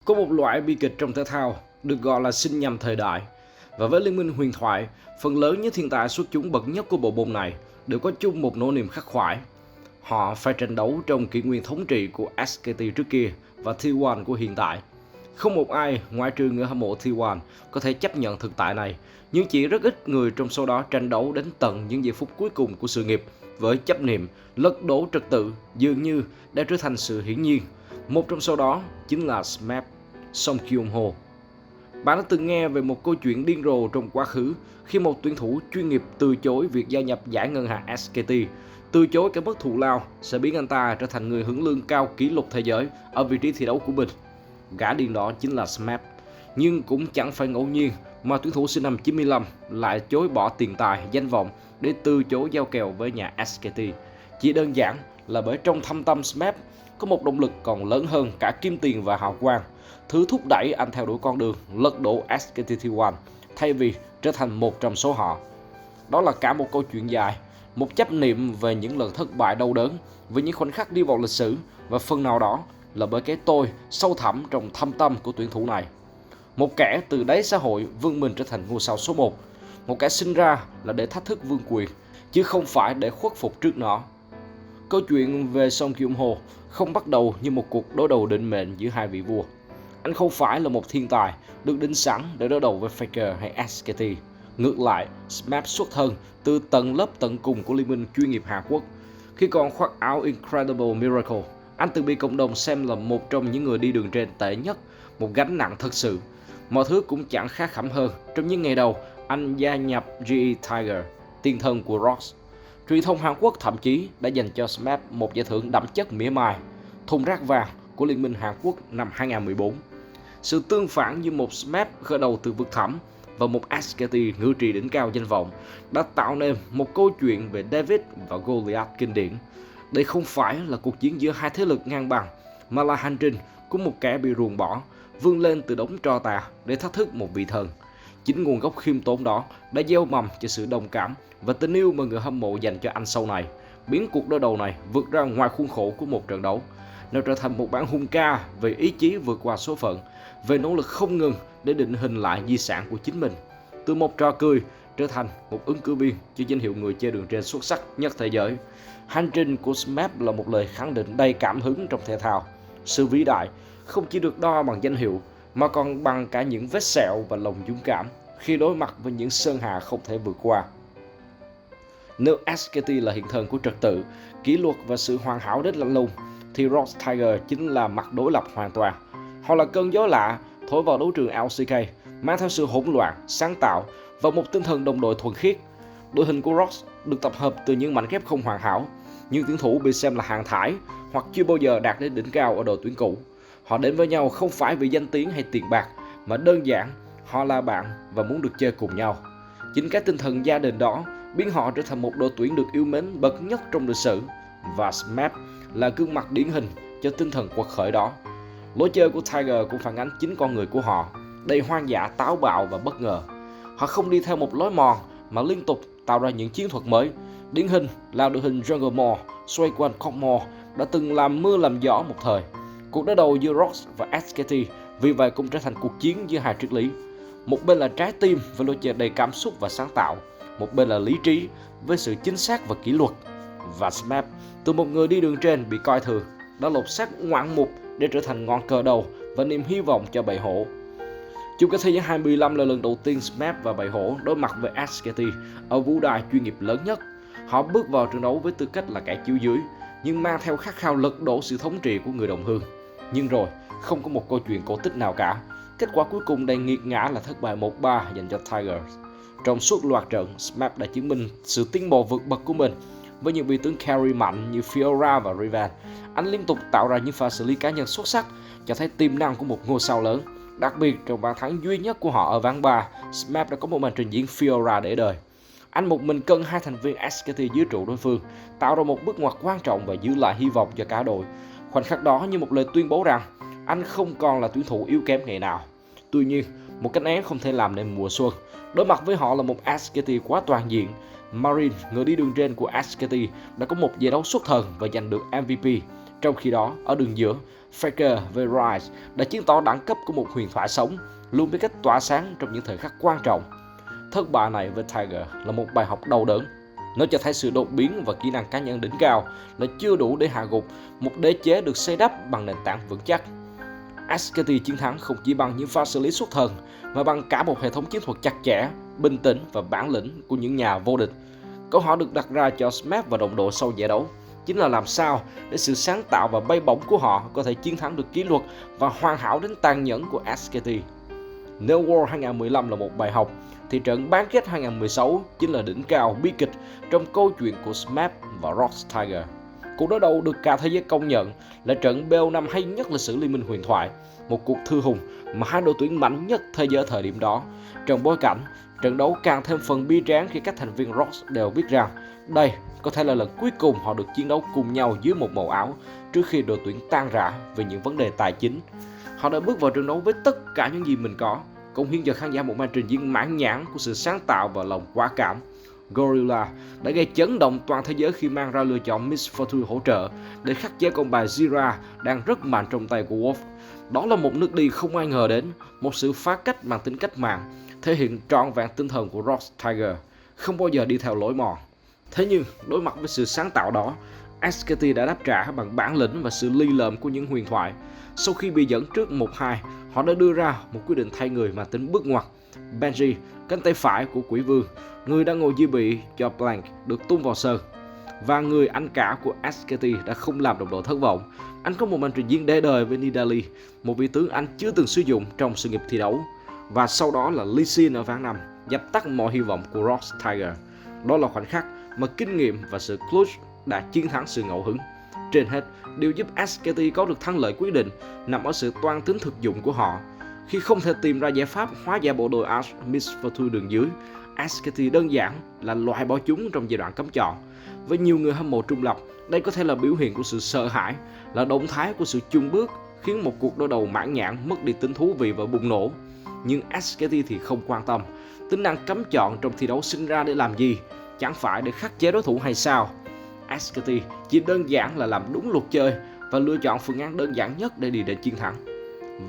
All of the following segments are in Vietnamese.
Có một loại bi kịch trong thể thao được gọi là sinh nhầm thời đại. Và với Liên minh huyền thoại, phần lớn những thiên tài xuất chúng bậc nhất của bộ môn này đều có chung một nỗi niềm khắc khoải. Họ phải tranh đấu trong kỷ nguyên thống trị của SKT trước kia và T1 của hiện tại. Không một ai, ngoại trừ người hâm mộ T1, có thể chấp nhận thực tại này, nhưng chỉ rất ít người trong số đó tranh đấu đến tận những giây phút cuối cùng của sự nghiệp với chấp niệm lật đổ trật tự dường như đã trở thành sự hiển nhiên. Một trong số đó chính là SMAP, Song Kyung-ho. Bạn đã từng nghe về một câu chuyện điên rồ trong quá khứ khi một tuyển thủ chuyên nghiệp từ chối việc gia nhập giải ngân hàng SKT, từ chối cái mức thù lao sẽ biến anh ta trở thành người hưởng lương cao kỷ lục thế giới ở vị trí thi đấu của mình. Gã điên đó chính là SMAP. Nhưng cũng chẳng phải ngẫu nhiên mà tuyển thủ sinh năm 95 lại chối bỏ tiền tài, danh vọng để từ chối giao kèo với nhà SKT. Chỉ đơn giản là bởi trong thâm tâm SMAP có một động lực còn lớn hơn cả kim tiền và hào quang, thứ thúc đẩy anh theo đuổi con đường lật đổ SKT T1 thay vì trở thành một trong số họ. Đó là cả một câu chuyện dài, một chấp niệm về những lần thất bại đau đớn, về những khoảnh khắc đi vào lịch sử và phần nào đó là bởi cái tôi sâu thẳm trong thâm tâm của tuyển thủ này. Một kẻ từ đáy xã hội vươn mình trở thành ngôi sao số 1, một kẻ sinh ra là để thách thức vương quyền, chứ không phải để khuất phục trước nó. Câu chuyện về Song Kyung-ho không bắt đầu như một cuộc đối đầu định mệnh giữa hai vị vua. Anh không phải là một thiên tài được định sẵn để đối đầu với Faker hay SKT. Ngược lại, SMAP xuất thân từ tầng lớp tận cùng của liên minh chuyên nghiệp Hàn Quốc. Khi còn khoác áo Incredible Miracle, anh từng bị cộng đồng xem là một trong những người đi đường trên tệ nhất, một gánh nặng thật sự. Mọi thứ cũng chẳng khác khẩm hơn trong những ngày đầu anh gia nhập GE Tiger, tiền thân của ROX. Truyền thông Hàn Quốc thậm chí đã dành cho SMAP một giải thưởng đậm chất mỉa mai, thùng rác vàng của Liên minh Hàn Quốc năm 2014. Sự tương phản giữa một SMAP khởi đầu từ vực thẳm và một SKT ngự trị đỉnh cao danh vọng đã tạo nên một câu chuyện về David và Goliath kinh điển. Đây không phải là cuộc chiến giữa hai thế lực ngang bằng, mà là hành trình của một kẻ bị ruồng bỏ, vươn lên từ đống tro tàn để thách thức một vị thần. Chính nguồn gốc khiêm tốn đó đã gieo mầm cho sự đồng cảm và tình yêu mà người hâm mộ dành cho anh sau này, biến cuộc đối đầu này vượt ra ngoài khuôn khổ của một trận đấu. Nó trở thành một bản hùng ca về ý chí vượt qua số phận, về nỗ lực không ngừng để định hình lại di sản của chính mình. Từ một trò cười trở thành một ứng cử viên cho danh hiệu người chơi đường trên xuất sắc nhất thế giới. Hành trình của SMAP là một lời khẳng định đầy cảm hứng trong thể thao. Sự vĩ đại không chỉ được đo bằng danh hiệu mà còn bằng cả những vết sẹo và lòng dũng cảm khi đối mặt với những sơn hà không thể vượt qua. Nếu SKT là hiện thân của trật tự, kỷ luật và sự hoàn hảo đến lạnh lùng, thì ROX Tiger chính là mặt đối lập hoàn toàn. Họ là cơn gió lạ thổi vào đấu trường LCK, mang theo sự hỗn loạn, sáng tạo và một tinh thần đồng đội thuần khiết. Đội hình của ROX được tập hợp từ những mảnh ghép không hoàn hảo, những tuyển thủ bị xem là hàng thải hoặc chưa bao giờ đạt đến đỉnh cao ở đội tuyển cũ. Họ đến với nhau không phải vì danh tiếng hay tiền bạc, mà đơn giản họ là bạn và muốn được chơi cùng nhau. Chính cái tinh thần gia đình đó biến họ trở thành một đội tuyển được yêu mến bậc nhất trong lịch sử, và SMAP là gương mặt điển hình cho tinh thần quật khởi đó. Lối chơi của Tiger cũng phản ánh chính con người của họ, đầy hoang dã, táo bạo và bất ngờ. Họ không đi theo một lối mòn mà liên tục tạo ra những chiến thuật mới. Điển hình là đội hình Jungle Mall, xoay quanh Cockmore đã từng làm mưa làm gió một thời. Cuộc đối đầu giữa ROX và SKT vì vậy cũng trở thành cuộc chiến giữa hai triết lý. Một bên là trái tim với lối chơi đầy cảm xúc và sáng tạo, một bên là lý trí với sự chính xác và kỷ luật. Và SMAP, từ một người đi đường trên bị coi thường, đã lột xác ngoạn mục để trở thành ngọn cờ đầu và niềm hy vọng cho bầy hổ. Chung kết thế giới 2015 là lần đầu tiên SMAP và bầy hổ đối mặt với SKT ở vũ đài chuyên nghiệp lớn nhất. Họ bước vào trận đấu với tư cách là kẻ chiếu dưới, nhưng mang theo khát khao lật đổ sự thống trị của người đồng hương. Nhưng rồi, không có một câu chuyện cổ tích nào cả. Kết quả cuối cùng đầy nghiệt ngã là thất bại 1-3 dành cho Tigers. Trong suốt loạt trận, SMAP đã chứng minh sự tiến bộ vượt bậc của mình. Với những vị tướng carry mạnh như Fiora và Riven, anh liên tục tạo ra những pha xử lý cá nhân xuất sắc, cho thấy tiềm năng của một ngôi sao lớn. Đặc biệt trong bàn thắng duy nhất của họ ở ván 3, SMAP đã có một màn trình diễn Fiora để đời. Anh một mình cân hai thành viên SKT dưới trụ đối phương, tạo ra một bước ngoặt quan trọng và giữ lại hy vọng cho cả đội. Khoảnh khắc đó như một lời tuyên bố rằng anh không còn là tuyển thủ yếu kém ngày nào. Tuy nhiên, một cánh én không thể làm nên mùa xuân. Đối mặt với họ là một SKT quá toàn diện. Marine, người đi đường trên của SKT, đã có một giải đấu xuất thần và giành được MVP. Trong khi đó, ở đường giữa, Faker với Rise đã chứng tỏ đẳng cấp của một huyền thoại sống, luôn biết cách tỏa sáng trong những thời khắc quan trọng. Thất bại này với Tiger là một bài học đau đớn. Nó cho thấy sự đột biến và kỹ năng cá nhân đỉnh cao là chưa đủ để hạ gục một đế chế được xây đắp bằng nền tảng vững chắc. SKT chiến thắng không chỉ bằng những pha xử lý xuất thần, mà bằng cả một hệ thống chiến thuật chặt chẽ, bình tĩnh và bản lĩnh của những nhà vô địch. Câu hỏi được đặt ra cho Smap và đồng đội sau giải đấu chính là làm sao để sự sáng tạo và bay bổng của họ có thể chiến thắng được kỷ luật và hoàn hảo đến tàn nhẫn của SKT. Nếu World 2015 là một bài học, thì trận bán kết 2016 chính là đỉnh cao bi kịch trong câu chuyện của Smap và Rox Tiger. Cuộc đối đầu được cả thế giới công nhận là trận BO5 hay nhất lịch sử Liên minh huyền thoại, một cuộc thư hùng mà hai đội tuyển mạnh nhất thế giới thời điểm đó. Trong bối cảnh, trận đấu càng thêm phần bi tráng khi các thành viên Rox đều biết rằng đây có thể là lần cuối cùng họ được chiến đấu cùng nhau dưới một màu áo trước khi đội tuyển tan rã vì những vấn đề tài chính. Họ đã bước vào trận đấu với tất cả những gì mình có, cống hiến cho khán giả một màn trình diễn mãn nhãn của sự sáng tạo và lòng quả cảm. Gorilla đã gây chấn động toàn thế giới khi mang ra lựa chọn Miss Fortune hỗ trợ để khắc chế con bài Zira đang rất mạnh trong tay của Wolf. Đó là một nước đi không ai ngờ đến, một sự phá cách mang tính cách mạng, thể hiện trọn vẹn tinh thần của Rox Tiger, không bao giờ đi theo lối mòn. Thế nhưng, đối mặt với sự sáng tạo đó, SKT đã đáp trả bằng bản lĩnh và sự ly lợm của những huyền thoại. Sau khi bị dẫn trước 1-2, họ đã đưa ra một quyết định thay người mang tính bước ngoặt. Benji, cánh tay phải của Quỷ Vương, người đang ngồi dưới bị cho Blank, được tung vào sân. Và người anh cả của SKT đã không làm đồng đội thất vọng. Anh có một màn trình diễn để đời với Nidalee, một vị tướng anh chưa từng sử dụng trong sự nghiệp thi đấu. Và sau đó là Lee Sin ở ván 5, dập tắt mọi hy vọng của Rox Tiger. Đó là khoảnh khắc mà kinh nghiệm và sự clutch đã chiến thắng sự ngẫu hứng. Trên hết, điều giúp SKT có được thắng lợi quyết định nằm ở sự toan tính thực dụng của họ. Khi không thể tìm ra giải pháp hóa giải bộ đôi Ash Miss Fortune đường dưới, SKT đơn giản là loại bỏ chúng trong giai đoạn cấm chọn. Với nhiều người hâm mộ trung lập, đây có thể là biểu hiện của sự sợ hãi, là động thái của sự chùn bước, khiến một cuộc đối đầu mãn nhãn mất đi tính thú vị và bùng nổ. Nhưng SKT thì không quan tâm. Tính năng cấm chọn trong thi đấu sinh ra để làm gì? Chẳng phải để khắc chế đối thủ hay sao? SKT chỉ đơn giản là làm đúng luật chơi và lựa chọn phương án đơn giản nhất để đi đến chiến thắng.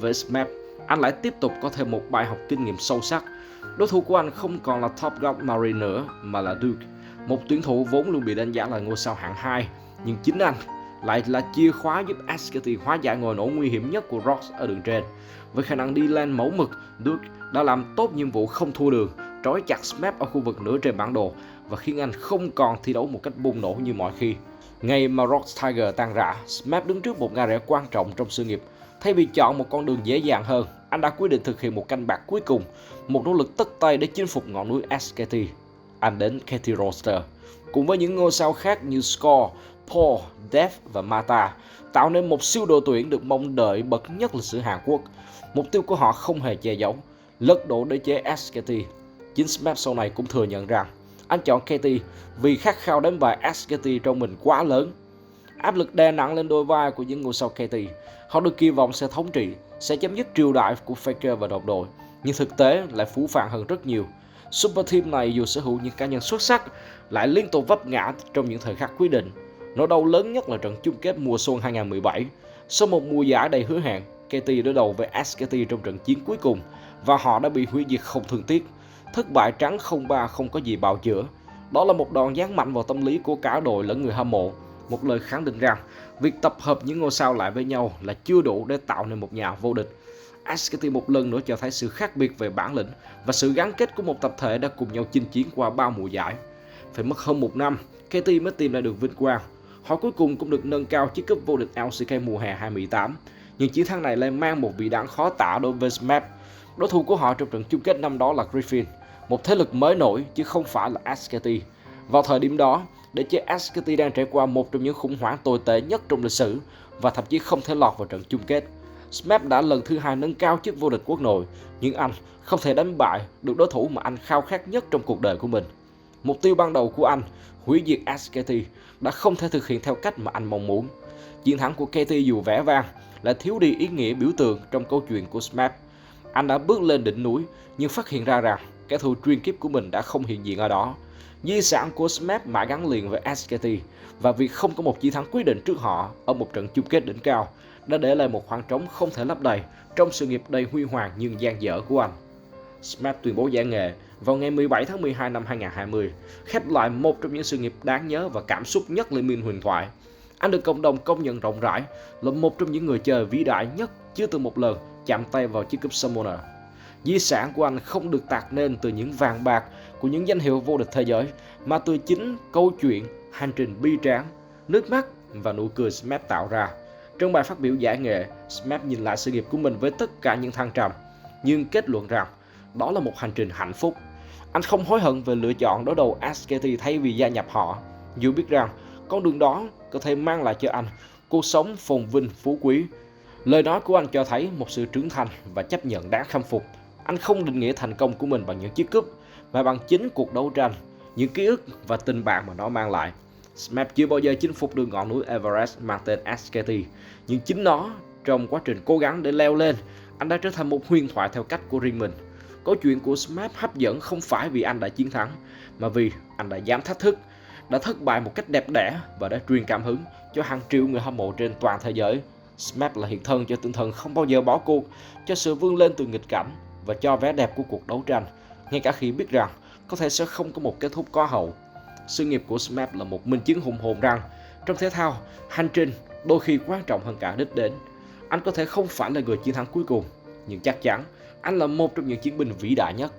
Với Smap, anh lại tiếp tục có thêm một bài học kinh nghiệm sâu sắc. Đối thủ của anh không còn là Top God Marine nữa mà là Duke, một tuyển thủ vốn luôn bị đánh giá là ngôi sao hạng 2, nhưng chính anh lại là chìa khóa giúp SKT hóa giải ngòi nổ nguy hiểm nhất của Rox ở đường trên. Với khả năng đi lên mẫu mực, Duke đã làm tốt nhiệm vụ không thua đường, trói chặt Smap ở khu vực nửa trên bản đồ và khiến anh không còn thi đấu một cách bùng nổ như mọi khi. Ngày mà Rox Tiger tan rã, Smap đứng trước một ngã rẽ quan trọng trong sự nghiệp. Thay vì chọn một con đường dễ dàng hơn, anh đã quyết định thực hiện một canh bạc cuối cùng, một nỗ lực tất tay để chinh phục ngọn núi SKT. Anh đến KT Roster, cùng với những ngôi sao khác như Score, Paul, Death và Mata, tạo nên một siêu đội tuyển được mong đợi bậc nhất lịch sử Hàn Quốc. Mục tiêu của họ không hề che giấu, lật đổ đế chế SKT. Chính Smap sau này cũng thừa nhận rằng anh chọn KT vì khát khao đánh bại SKT trong mình quá lớn. Áp lực đè nặng lên đôi vai của những ngôi sao KT. Họ được kỳ vọng sẽ thống trị, sẽ chấm dứt triều đại của Faker và đồng đội, nhưng thực tế lại phũ phàng hơn rất nhiều. Super Team này dù sở hữu những cá nhân xuất sắc, lại liên tục vấp ngã trong những thời khắc quyết định. Nỗi đau lớn nhất là trận chung kết mùa xuân 2017. Sau một mùa giải đầy hứa hẹn, KT đối đầu với SKT trong trận chiến cuối cùng và họ đã bị hủy diệt không thương tiếc. Thất bại trắng 0-3 không có gì bào chữa. Đó là một đòn giáng mạnh vào tâm lý của cả đội lẫn người hâm mộ. Một lời khẳng định rằng việc tập hợp những ngôi sao lại với nhau là chưa đủ để tạo nên một nhà vô địch. SKT một lần nữa cho thấy sự khác biệt về bản lĩnh và sự gắn kết của một tập thể đã cùng nhau chinh chiến qua 3 mùa giải. Phải mất hơn một năm, KT mới tìm lại được vinh quang. Họ cuối cùng cũng được nâng cao chiếc cúp vô địch LCK mùa hè 2018. Nhưng chiến thắng này lại mang một vị đắng khó tả đối với Smap. Đối thủ của họ trong trận chung kết năm đó là Griffin, một thế lực mới nổi chứ không phải là SKT. Vào thời điểm đó, đế chế SKT đang trải qua một trong những khủng hoảng tồi tệ nhất trong lịch sử và thậm chí không thể lọt vào trận chung kết. Smap đã lần thứ 2 nâng cao chức vô địch quốc nội, nhưng anh không thể đánh bại được đối thủ mà anh khao khát nhất trong cuộc đời của mình. Mục tiêu ban đầu của anh, hủy diệt SKT, đã không thể thực hiện theo cách mà anh mong muốn. Chiến thắng của KT dù vẻ vang, lại thiếu đi ý nghĩa biểu tượng trong câu chuyện của Smap. Anh đã bước lên đỉnh núi, nhưng phát hiện ra rằng kẻ thù truyền kiếp của mình đã không hiện diện ở đó. Di sản của Smap mãi gắn liền với SKT và việc không có một chiến thắng quyết định trước họ ở một trận chung kết đỉnh cao đã để lại một khoảng trống không thể lấp đầy trong sự nghiệp đầy huy hoàng nhưng dang dở của anh. SMAP tuyên bố giải nghệ vào ngày 17 tháng 12 năm 2020, khép lại một trong những sự nghiệp đáng nhớ và cảm xúc nhất Liên minh huyền thoại. Anh được cộng đồng công nhận rộng rãi là một trong những người chơi vĩ đại nhất chưa từng một lần chạm tay vào chiếc cúp Summoner. Di sản của anh không được tạc nên từ những vàng bạc của những danh hiệu vô địch thế giới, mà từ chính câu chuyện, hành trình bi tráng, nước mắt và nụ cười SMAP tạo ra. Trong bài phát biểu giải nghệ, SMAP nhìn lại sự nghiệp của mình với tất cả những thăng trầm, nhưng kết luận rằng đó là một hành trình hạnh phúc. Anh không hối hận về lựa chọn đối đầu SKT thay vì gia nhập họ, dù biết rằng con đường đó có thể mang lại cho anh cuộc sống phồn vinh phú quý. Lời nói của anh cho thấy một sự trưởng thành và chấp nhận đáng khâm phục. Anh không định nghĩa thành công của mình bằng những chiếc cúp, mà bằng chính cuộc đấu tranh, những ký ức và tình bạn mà nó mang lại. SMAP chưa bao giờ chinh phục được ngọn núi Everest mang tên SKT, nhưng chính nó, trong quá trình cố gắng để leo lên, anh đã trở thành một huyền thoại theo cách của riêng mình. Câu chuyện của SMAP hấp dẫn không phải vì anh đã chiến thắng, mà vì anh đã dám thách thức, đã thất bại một cách đẹp đẽ và đã truyền cảm hứng cho hàng triệu người hâm mộ trên toàn thế giới. SMAP là hiện thân cho tinh thần không bao giờ bỏ cuộc, cho sự vươn lên từ nghịch cảnh và cho vẻ đẹp của cuộc đấu tranh, ngay cả khi biết rằng có thể sẽ không có một kết thúc có hậu. Sự nghiệp của SMAP là một minh chứng hùng hồn rằng trong thể thao, hành trình đôi khi quan trọng hơn cả đích đến. Anh có thể không phải là người chiến thắng cuối cùng, nhưng chắc chắn anh là một trong những chiến binh vĩ đại nhất.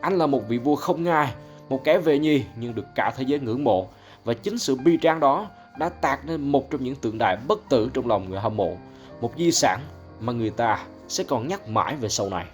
Anh là một vị vua không ngai, một kẻ về nhì nhưng được cả thế giới ngưỡng mộ, và chính sự bi tráng đó đã tạc nên một trong những tượng đài bất tử trong lòng người hâm mộ, một di sản mà người ta sẽ còn nhắc mãi về sau này.